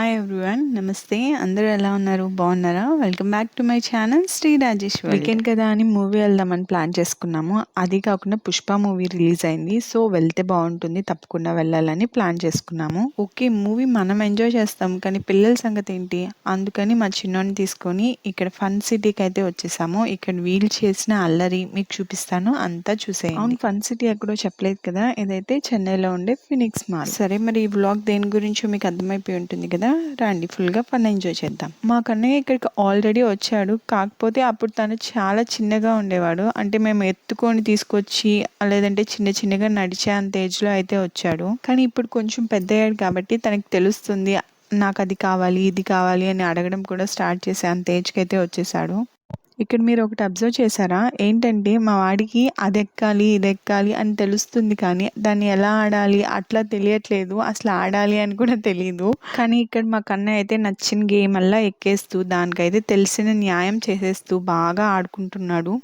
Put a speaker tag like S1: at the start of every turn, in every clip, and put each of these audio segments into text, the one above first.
S1: Hi everyone. నమస్తే. అందరూ ఎలా ఉన్నారు? బాగున్నారా? Welcome back to my channel Shri Rajesh world. Weekend కదా అని మూవీ వెళ్దామని ప్లాన్ చేసుకున్నాము. అది కాకుండా పుష్ప మూవీ రిలీజ్ అయింది. సో వెళ్తే బాగుంటుంది, తప్పకుండా వెళ్ళాలని ప్లాన్ చేసుకున్నాము. ఓకే, మూవీ మనం ఎంజాయ్ చేస్తాం, కానీ పిల్లల సంగతి ఏంటి? అందుకని మా చిన్నోని తీసుకొని ఇక్కడ ఫన్ సిటీకి అయితే వచ్చేసాము. ఇక్కడ వీల్ చేసిన అల్లరి మీకు చూపిస్తాను, అంతా చూసేయండి. అవును, ఫన్ సిటీ ఎక్కడో చెప్పలేదు కదా, ఇదైతే చెన్నైలో ఉండే ఫినిక్స్ మాల్. సరే, మరి ఈ వ్లాగ్ దేని గురించో మీకు అర్థమైపోయి ఉంటుంది కదా. రండి, ఫుల్గా ఫన్ ఎంజాయ్ చేద్దాం. మా కన్నయ్య ఇక్కడికి ఆల్రెడీ వచ్చాడు, కాకపోతే అప్పుడు తను చాలా చిన్నగా ఉండేవాడు. అంటే మేము ఎత్తుకొని తీసుకొచ్చి లేదంటే చిన్న చిన్నగా నడిచే అంత ఏజ్లో అయితే వచ్చాడు. కానీ ఇప్పుడు కొంచెం పెద్ద అయ్యాడు కాబట్టి తనకి తెలుస్తుంది, నాకు అది కావాలి ఇది కావాలి అని అడగడం కూడా స్టార్ట్ చేసే అంత ఏజ్కి అయితే వచ్చేసాడు. ఇక్కడ మీరు ఒకటి అబ్జర్వ్ చేశారా? ఏంటంటే మా వాడికి అది ఎక్కాలి ఇది ఎక్కాలి అని తెలుస్తుంది, కానీ దాన్ని ఎలా ఆడాలి అట్లా తెలియట్లేదు. అసలు ఆడాలి అని కూడా తెలియదు. కానీ ఇక్కడ మా కన్నయ్య అయితే నచ్చిన గేమ్ అలా ఎక్కేస్తూ దానికైతే తెలిసిన న్యాయం చేసేస్తూ బాగా ఆడుకుంటున్నాడు.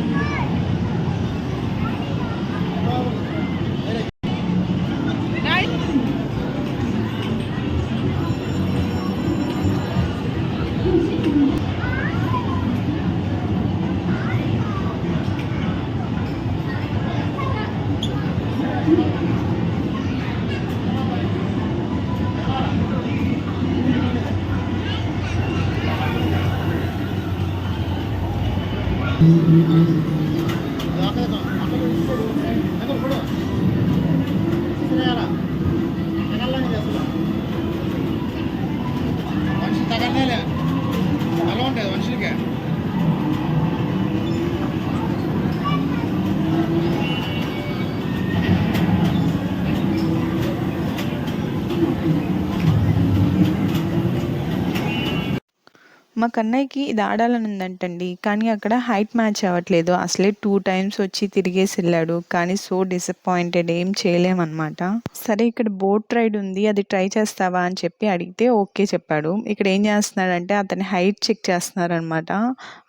S1: మా కన్నయ్యకి ఇది ఆడాలని ఉందంటండి, కానీ అక్కడ హైట్ మ్యాచ్ అవ్వట్లేదు. అసలే 2 times వచ్చి తిరిగేసి వెళ్ళాడు, కానీ సో డిసప్పాయింటెడ్, ఏం చేయలేమన్నమాట. సరే, ఇక్కడ బోట్ రైడ్ ఉంది, అది ట్రై చేస్తావా అని చెప్పి అడిగితే ఓకే చెప్పాడు. ఇక్కడ ఏం చేస్తున్నాడంటే అతని హైట్ చెక్ చేస్తున్నారనమాట.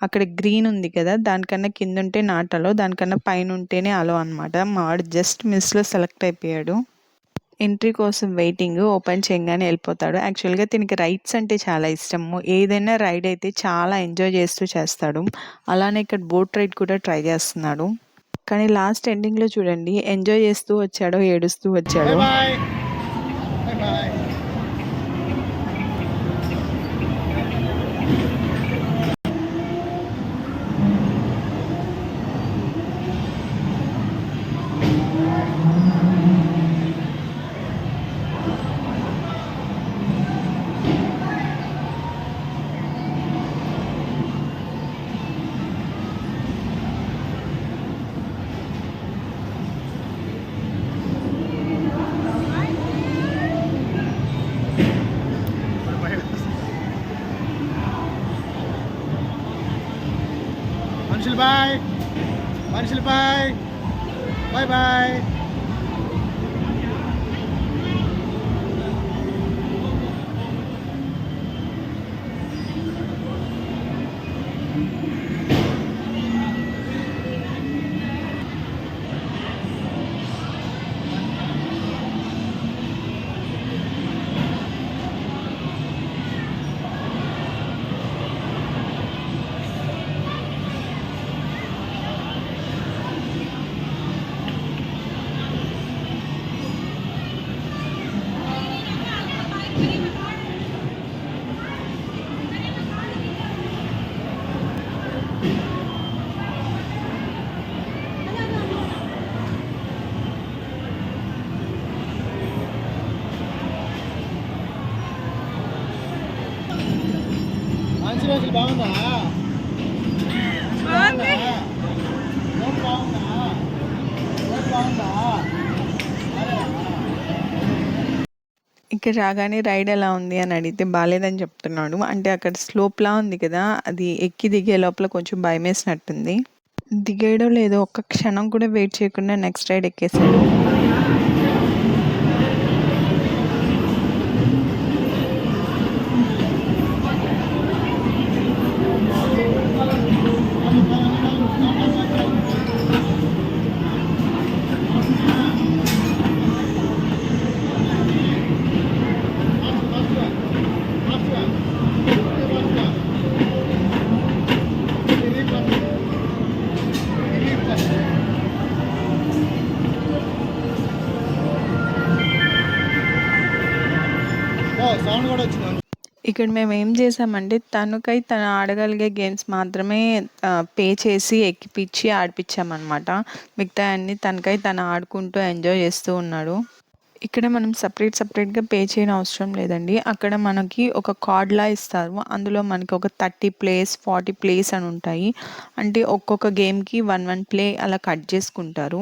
S1: అక్కడ గ్రీన్ ఉంది కదా, దానికన్నా కింద ఉంటే నాట్ అలో, దానికన్నా పైన ఉంటేనే అలో అనమాట. మా వాడు జస్ట్ మిస్లో సెలెక్ట్ అయిపోయాడు. ఎంట్రీ కోసం వెయిటింగ్, ఓపెన్ చేయగానే వెళ్ళిపోతాడు. యాక్చువల్గా దీనికి రైడ్స్ అంటే చాలా ఇష్టము. ఏదైనా రైడ్ అయితే చాలా ఎంజాయ్ చేస్తూ చేస్తాడు. అలానే ఇక్కడ బోట్ రైడ్ కూడా ట్రై చేస్తున్నాడు. కానీ లాస్ట్ ఎండింగ్లో చూడండి, ఎంజాయ్ చేస్తూ వచ్చాడో ఏడుస్తూ వచ్చాడు.
S2: Bye. Bye. Bye bye. బాగుందా?
S1: ఇక్కడ రాగానే రైడ్ ఎలా ఉంది అని అడిగితే బాగాలేదని చెప్తున్నాడు. అంటే అక్కడ స్లోప్లా ఉంది కదా, అది ఎక్కి దిగే లోపల కొంచెం భయం వేసినట్టుంది. దిగేయడం లేదో, ఒక్క క్షణం కూడా వెయిట్ చేయకుండా నెక్స్ట్ రైడ్ ఎక్కేసాడు. ఇక్కడ మేమేం చేసామంటే తనకై తను ఆడగలిగే గేమ్స్ మాత్రమే పే చేసి ఎక్కిపిచ్చి ఆడిపిచ్చామనమాట. మిగతాయన్నీ తనకై తను ఆడుకుంటూ ఎంజాయ్ చేస్తూ ఉన్నాడు. ఇక్కడ మనం సెపరేట్‌గా పే చేయనవసరం లేదండి. అక్కడ మనకి ఒక కార్డ్‌లా ఇస్తారు. అందులో మనకి ఒక 30 ప్లేస్, 40 ప్లేస్ అని ఉంటాయి. అంటే ఒక్కొక్క గేమ్‌కి 1 ప్లే అలా కట్ చేసుకుంటారు.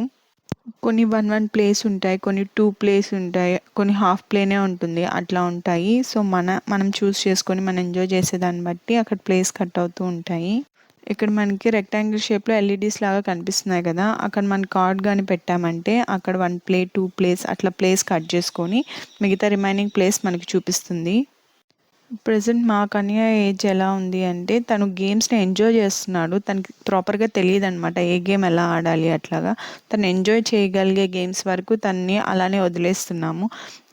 S1: కొన్ని 1 ప్లేస్ ఉంటాయి. కొన్ని 2 ప్లేస్ ఉంటాయి. కొన్ని హాఫ్ ప్లేనే ఉంటుంది. అట్లా ఉంటాయి. సో, మనం చూజ్ చేసుకొని మనం ఎంజాయ్ చేసేదాన్ని బట్టి అక్కడ ప్లేస్ కట్ అవుతూ ఉంటాయి. ఇక్కడ మనకి రెక్టాంగిల్ షేప్‌లో ఎల్‌ఈడీస్ లాగా కనిపిస్తున్నాయి కదా! అక్కడ మన కార్డ్ గాని పెట్టామంటే అక్కడ 1 ప్లే, 2 ప్లేస్ అట్లా ప్లేస్ కట్ చేసుకొని మిగతా రిమైనింగ్ ప్లేస్ మనకి చూపిస్తుంది. ప్రెజెంట్ మా కన్య ఏజ్ ఎలా ఉంది అంటే తను గేమ్స్‌ని ఎంజాయ్ చేస్తున్నాడు. తనకి ప్రాపర్‌గా తెలీదనమాట. ఏ గేమ్ ఎలా ఆడాలి అట్లాగా. తను ఎంజాయ్ చేయగలిగే గేమ్స్ వరకు తనని అలానే వదిలేస్తున్నాము.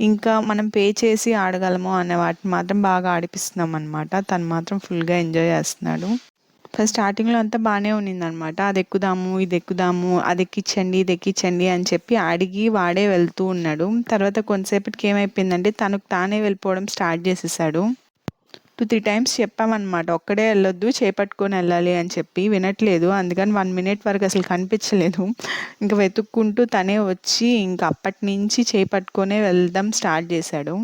S1: ఇంకా మనం పే చేసి ఆడగలము అనే వాటిని మాత్రం బాగా ఆడిపిస్తున్నామనమాట. తను మాత్రం ఫుల్‌గా ఎంజాయ్ చేస్తున్నాడు. ఫస్ట్ స్టార్టింగ్‌లో అంతా బానే ఉన్నిందనమాట. అదెక్కుదాము, ఇదెక్కుదాము, అదెక్కిచ్చండి, ఇదెక్కిచ్చండి అని చెప్పి అడిగి వాడే వెళ్తూ ఉన్నాడు. తర్వాత కొంతసేపటికి ఏమైపోయిందంటే తనకు తానే వెళ్ళిపోవడం స్టార్ట్ చేసేసాడు. 2, 3 టైమ్స్ చెప్పామనమాట. ఒక్కడే ఎళ్ళొద్దు చేపట్టుకొని ఎళ్ళాలి అని చెప్పి. వినట్లేదు. అందుకని 1 మినిట్ వరకు అసలు కనిపించలేదు. ఇంక వెతుక్కుంటూ తనే వచ్చి ఇంక అప్పటినుంచి చేయి పట్టుకొనే వెళ్ళడం స్టార్ట్ చేశాడు.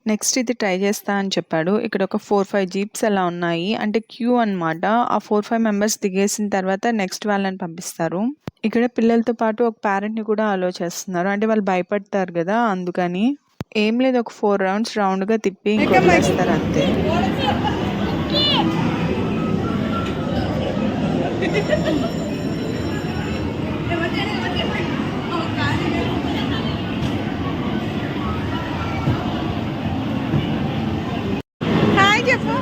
S1: నెక్స్ట్ ఇది ట్రై చేస్తా అని చెప్పాడు. ఇక్కడ ఒక 4-5 జీప్స్ అలా ఉన్నాయి. అంటే క్యూ అన్నమాట. ఆ 4-5 మెంబర్స్ దిగేసిన తర్వాత నెక్స్ట్ వాళ్ళని పంపిస్తారు. ఇక్కడ పిల్లలతో పాటు ఒక పేరెంట్‌ని కూడా అలో చేస్తున్నారు. అంటే వాళ్ళు భయపడతారు గదా! అందుకని. ఏం లేదు, ఒక 4 రౌండ్స్ రౌండ్‌గా తిప్పి ఇంక వదిలేస్తారు అంతే. హాయ్ చెప్పు.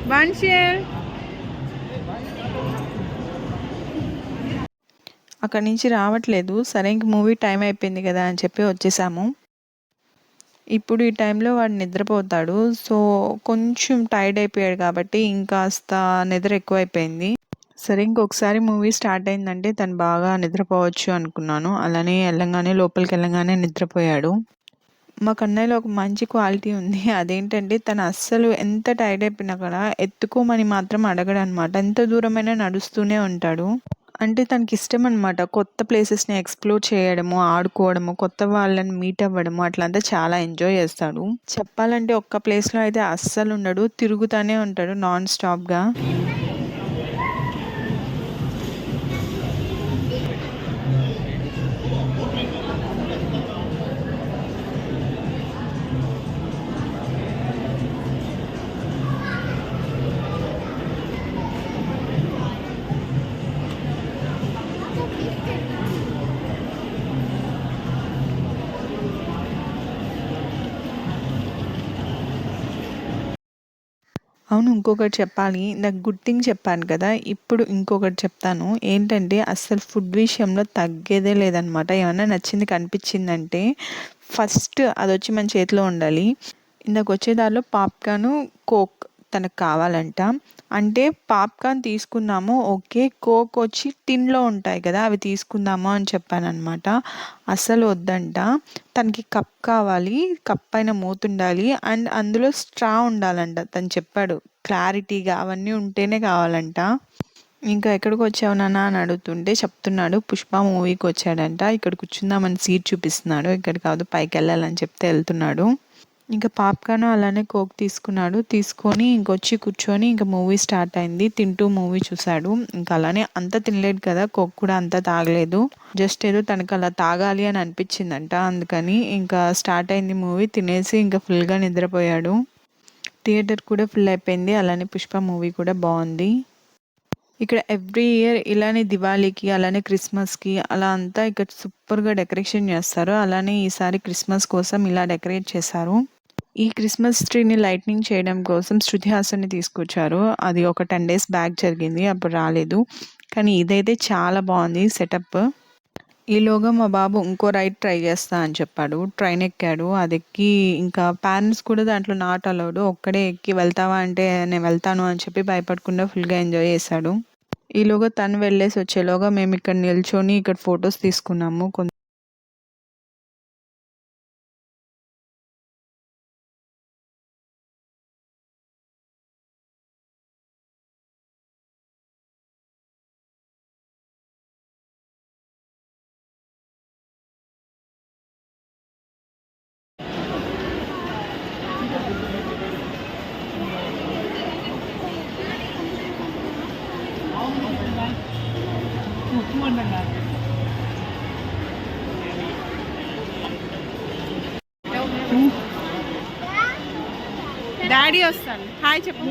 S1: Vanshil. అక్కడి నుంచి రావట్లేదు. సరే ఇంక మూవీ టైం అయిపోయింది కదా అని చెప్పి వచ్చేసాము. ఇప్పుడు ఈ టైంలో వాడు నిద్రపోతాడు. సో కొంచెం టైర్డ్ అయిపోయాడు కాబట్టి ఇంకాస్త నిద్ర ఎక్కువైపోయింది. సరే ఇంకొకసారి మూవీ స్టార్ట్ అయిందంటే తను బాగా నిద్రపోవచ్చు అనుకున్నాను. అలానే లోపలికెళ్ళంగానే నిద్రపోయాడు. మా కన్నయ్యలో ఒక మంచి క్వాలిటీ ఉంది. అదేంటంటే తను అస్సలు ఎంత టైర్డ్ అయిపోయినా కూడా ఎత్తుకోమని మాత్రం అడగడనమాట. ఎంత దూరమైనా నడుస్తూనే ఉంటాడు. అంటే తనకిష్టం అనమాట. కొత్త ప్లేసెస్‌ని ఎక్స్‌ప్లోర్ చేయడము, ఆడుకోవడము, కొత్త వాళ్ళని మీట్ అవ్వడము అట్లంతా చాలా ఎంజాయ్ చేస్తాడు. చెప్పాలంటే ఒక్క ప్లేస్‌లో అయితే అస్సలుండడు. తిరుగుతానే ఉంటాడు నాన్ స్టాప్‌గా. అవును. ఇంకొకటి చెప్పాలి. నాకు గుడ్ థింగ్ చెప్పాను కదా! ఇప్పుడు ఇంకొకటి చెప్తాను. ఏంటంటే అస్సలు ఫుడ్ విషయంలో తగ్గేదే లేదనమాట. ఏమన్నా నచ్చింది కనిపించిందంటే ఫస్ట్ అదొచ్చి మన చేతిలో ఉండాలి. ఇందాకొచ్చే దారిలో పాప్‌కార్ను, కోక్ తనకు కావాలంట. అంటే పాప్‌కార్న్ తీసుకున్నాము ఓకే. కోక్ వచ్చి టిన్‌లో ఉంటాయి కదా! అవి తీసుకుందాము అని చెప్పాననమాట. అస్సలు వద్దంట. తనకి కప్ కావాలి. కప్ పైన మూతుండాలి. అండ్ అందులో స్ట్రా ఉండాలంట. తను చెప్పాడు. క్లారిటీగా అవన్నీ ఉంటేనే కావాలంట. ఇంకా "ఎక్కడికొచ్చావు నాన్న" అని అడుగుతుంటే చెప్తున్నాడు. 'పుష్ప' మూవీకొచ్చాడంట. ఇక్కడ కూర్చుందామని సీట్ చూపిస్తున్నాడు. ఇక్కడ కాదు పైకెళ్ళాలని చెప్తే ఎళ్తున్నాడు. ఇంకా పాప్‌కార్న్ అలానే కోక్ తీసుకున్నాడు. తీసుకొని ఇంకొచ్చి కూర్చొని ఇంక మూవీ స్టార్ట్ అయింది. తింటూ మూవీ చూసాడు. ఇంక అలానే అంతా తినలేడు కదా! కోక్ కూడా అంతా తాగలేదు. జస్ట్ ఏదో తనకలా తాగాలి అని అనిపించిందంట. అందుకని ఇంకా స్టార్ట్ అయింది మూవీ. తినేసి ఇంక ఫుల్‌గా నిద్రపోయాడు. థియేటర్ కూడా ఫుల్ అయిపోయింది. అలానే 'పుష్ప' మూవీ కూడా బావుంది. ఇక్కడ ఎవ్రీ ఇయర్ ఇలానే దివాళీకి, అలానే క్రిస్మస్‌కి అలా అంతా ఇక్కడ సూపర్‌గా డెకరేషన్ చేస్తారు. అలానే ఈసారి క్రిస్మస్ కోసం ఇలా డెకరేట్ చేశారు. ఈ క్రిస్మస్ ట్రీని లైట్నింగ్ చేయడం కోసం 'శృతి హాసన్‌ని' తీసుకొచ్చారు. అది ఒక 10 డేస్ బ్యాక్ జరిగింది. అప్పుడు రాలేదు. కానీ ఇదైతే చాలా బావుంది సెటప్. ఈలోగా మా బాబు ఇంకో రైడ్ ట్రై చేస్తా అని చెప్పాడు. ట్రైన్ ఎక్కాడు. అదెక్కి ఇంకా పేరెంట్స్ కూడా దాంట్లో నాట్ అలౌడ్. ఒక్కడే ఎక్కి వెళ్తావా అంటే నేను వెళ్తాను అని చెప్పి భయపడకుండా ఫుల్‌గా ఎంజాయ్ చేశాడు. ఈలోగా తను వెళ్ళేసి వచ్చేలోగా మేము ఇక్కడ నిల్చొని ఇక్కడ ఫోటోస్ తీసుకున్నాము. డాడీ వస్తాను. హాయ్ చెప్పు.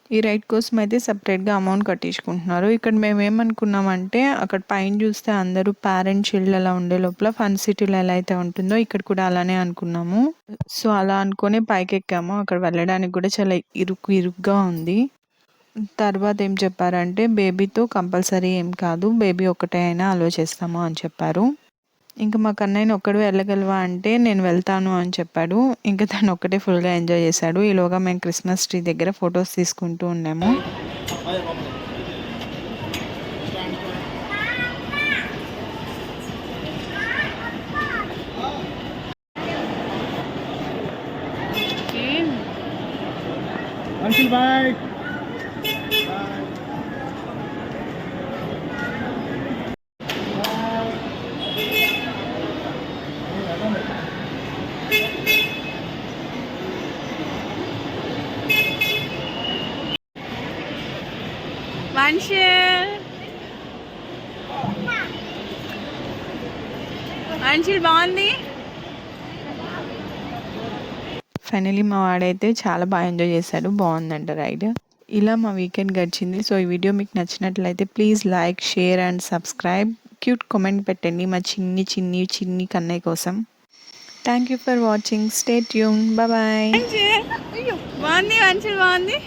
S1: ఈ రైడ్ కోసం అయితే సెపరేట్‌గా అమౌంట్ కట్టించుకుంటున్నారు. ఇక్కడ మేమేమనుకున్నామంటే అక్కడ పైన చూస్తే అందరూ పేరెంట్ చిల్డ్ అలా ఉండే లోపల ఫన్ సిటీలో ఎలా అయితే ఉంటుందో ఇక్కడ కూడా అలానే అనుకున్నాము. సో, అలా అనుకోని పైకెక్కాము. అక్కడ వెళ్ళడానికి కూడా చాలా ఇరుగ్గా ఉంది. తర్వాత ఏం చెప్పారంటే బేబీతో కంపల్సరీ ఏం కాదు. బేబీ ఒక్కటే అయినా అలో చేస్తాము అని చెప్పారు. ఇంక మా కన్నయ్యని ఒక్కడివే వెళ్ళగలవా అంటే నేను వెళ్తాను అని చెప్పాడు. ఇంక తను ఒక్కటే ఫుల్‌గా ఎంజాయ్ చేశాడు. ఈలోగా మేము క్రిస్మస్ ట్రీ దగ్గర ఫోటోస్ తీసుకుంటూ ఉన్నాము.
S2: Uncle bye.
S1: అంశుల్ బాగుంది. ఫైనలీ మా వాడైతే చాలా బాగా ఎంజాయ్ చేశాడు. బాగుందంట రైడ్. ఇలా మా వీకెండ్ గడిచింది. సో ఈ వీడియో మీకు నచ్చినట్లయితే please like, share and subscribe. Cute comment పెట్టండి మా చిన్ని కన్నయ్య కోసం. Thank you for watching. Stay tune. Bye bye. బాగుంది. అంశుల్ బాగుంది.